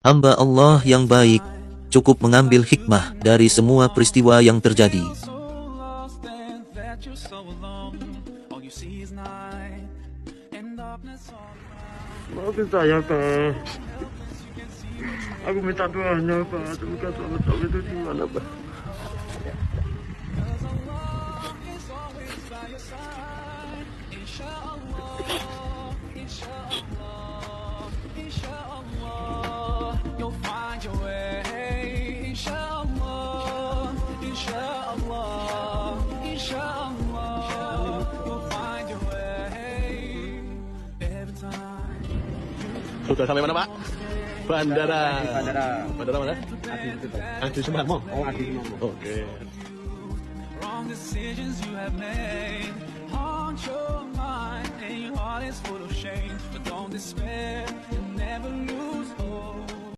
Hamba Allah yang baik, cukup mengambil hikmah dari semua peristiwa yang terjadi. Maafin saya, Pak. Aku minta doanya, Pak. Semoga selamat itu di mana, Pak. Sudah sampai mana, Pak? Bandara. Bandara. Bandara mana? Adi Sumarmo. Oh, Adi Sumarmo. Oke. Wrong decisions you have made haunt your mind and your heart is full of shame, but don't despair and never lose hope.